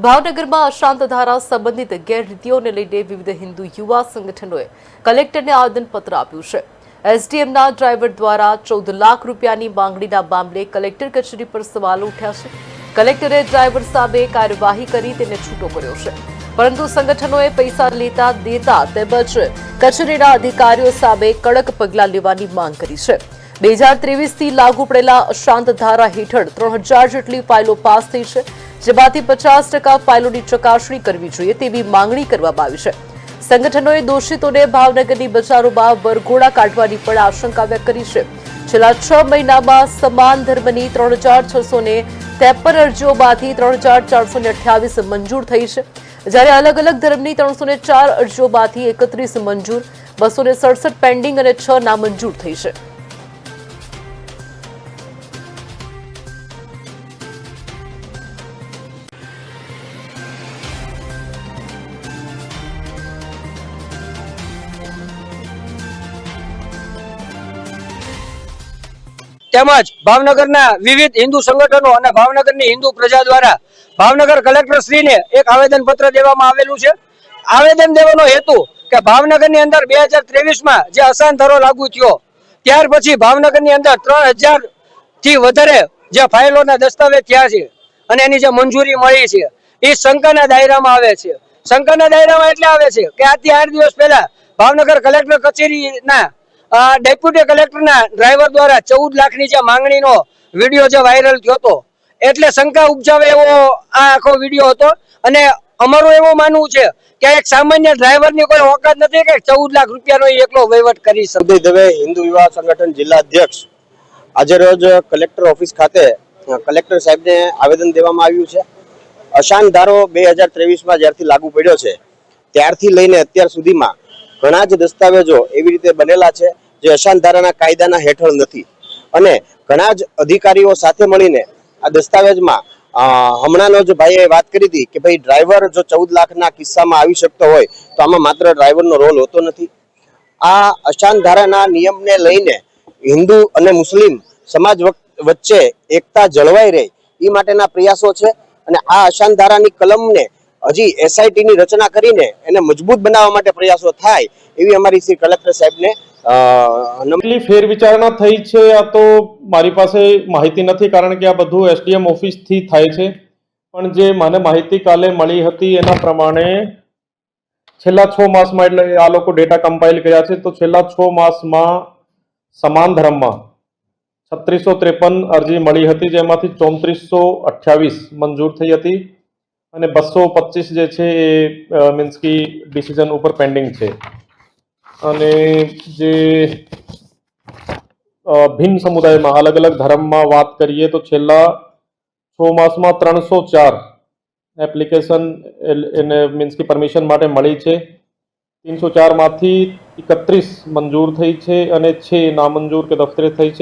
ભાવનગરમાં અશાંત ધારા સંબંધિત ગેરરીતિઓને લઈને વિવિધ હિન્દુ યુવા સંગઠનોએ કલેક્ટરને આવેદનપત્ર આપ્યું છે। એસડીએમના ડ્રાઈવર દ્વારા 14 લાખ રૂપિયાની માંગણીના મામલે કલેક્ટર કચેરી પર સવાલો ઉઠ્યા છે। કલેક્ટરે ડ્રાઈવર સામે કાર્યવાહી કરી તેને છૂટો કર્યો છે, પરંતુ સંગઠનોએ પૈસા લેતા દેતા તેમજ કચેરીના અધિકારીઓ સામે કડક પગલાં લેવાની માંગ કરી છે। 2023થી લાગુ પડેલા અશાંત ધારા હેઠળ 3000 જેટલી ફાઇલો પાસ થઈ છે, જેમાંથી 50% ફાઇલોની ચકાસણી કરવી જોઈએ તેવી માંગણી કરવામાં આવી છે। સંગઠનોએ દોષિતોને ભાવનગરની બજારોમાં વરઘોડા કાઢવાની પણ આશંકા વ્યક્ત કરી છે। છેલ્લા 6 મહિનામાં સમાન ધર્મની 3653 અરજીઓમાંથી 3428 મંજૂર થઈ છે, જ્યારે અલગ અલગ ધર્મની 304 અરજીઓમાંથી 31 મંજૂર, 267 પેન્ડિંગ અને 6 નામંજૂર થઈ છે। તેમજ ભાવનગરના વિવિધ હિન્દુ સંગઠનો અને ભાવનગરની હિન્દુ પ્રજા દ્વારા ભાવનગર કલેક્ટર શ્રીને એક આવેદનપત્ર દેવામાં આવેલું છે। આવેદન દેવાનો હેતુ કે ભાવનગરની અંદર 2023માં જે અશાંત ધારો લાગુ થયો ત્યાર પછી ભાવનગરની અંદર 3000 થી વધારે જે ફાઇલોના દસ્તાવેજ થયા છે અને એની જે મંજૂરી મળી છે એ શંકાના દાયરામાં આવે છે। શંકાના દાયરામાં એટલે આવે છે કે આજથી 8 દિવસ પહેલા ભાવનગર કલેક્ટર કચેરીના ડેપ્યુટી કલેક્ટરના ડ્રાઈવર દ્વારા 14 લાખની જે માંગણીનો વિડીયો જે વાયરલ થયો હતો, એટલે શંકા ઉપજાવે એવો આ આખો વિડીયો હતો। અને અમારું એવું માનવું છે કે એક સામાન્ય ડ્રાઈવરની કોઈ ઓકાત નથી કે 14 લાખ રૂપિયાનો એકલો વહીવટ કરી શકે। દવે હિન્દુ યુવા સંગઠન જિલ્લા અધ્યક્ષ આજે રોજ કલેક્ટર ઓફિસ ખાતે કલેક્ટર સાહેબને આવેદન દેવામાં આવ્યું છે। અશાંત ધારો 2023માં જ્યારથી લાગુ પડ્યો છે ત્યારથી લઈને અત્યાર સુધીમાં ઘણા જ દસ્તાવેજો એવી રીતે બનેલા છે જે અશાંત ધારાના કાયદાના હેઠળ નથી, અને ઘણા જ અધિકારીઓ સાથે મળીને આ દસ્તાવેજમાં હમણાંનો જ ભાઈએ વાત કરી હતી કે ભાઈ ડ્રાઈવર જો 14 લાખના કિસ્સામાં આવી શકતો હોય તો આમાં માત્ર ડ્રાઈવરનો રોલ હોતો નથી। આ અશાંત ધારાના નિયમને લઈને હિન્દુ અને મુસ્લિમ સમાજ વચ્ચે એકતા જળવાઈ રહે એ માટેના પ્રયાસો છે, અને આ અશાંત ધારાની કલમને હજી એસઆઈટીની રચના કરીને એને મજબૂત બનાવવા માટે પ્રયાસો થાય એવી અમારી શ્રી કલેક્ટર સાહેબને ફેર વિચારણા થઈ છે। આ તો મારી પાસે માહિતી નથી, કારણ કે આ બધું એસડીએમ ઓફિસથી થાય છે, પણ જે મને માહિતી કાલે મળી હતી એના પ્રમાણે છેલ્લા 6 માસમાં, એટલે આ લોકો ડેટા કમ્પાઇલ કર્યા છે, તો છેલ્લા 6 માસમાં સમાન ધર્મમાં 3653 અરજી મળી હતી, જેમાંથી 3428 મંજૂર થઈ હતી અને 225 જે છે એ મીન્સ કે ડિસિઝન ઉપર પેન્ડિંગ છે। અને જે ભિન્ન સમુદાયમાં અલગ અલગ ધર્મમાં વાત કરીએ તો છેલ્લા 6 માસમાં 304 એપ્લિકેશન એને મીન્સ કે પરમિશન માટે મળી છે। 304 માંથી 31 મંજૂર થઈ છે અને 6 નામંજૂર કે દફતરે થઈ છે।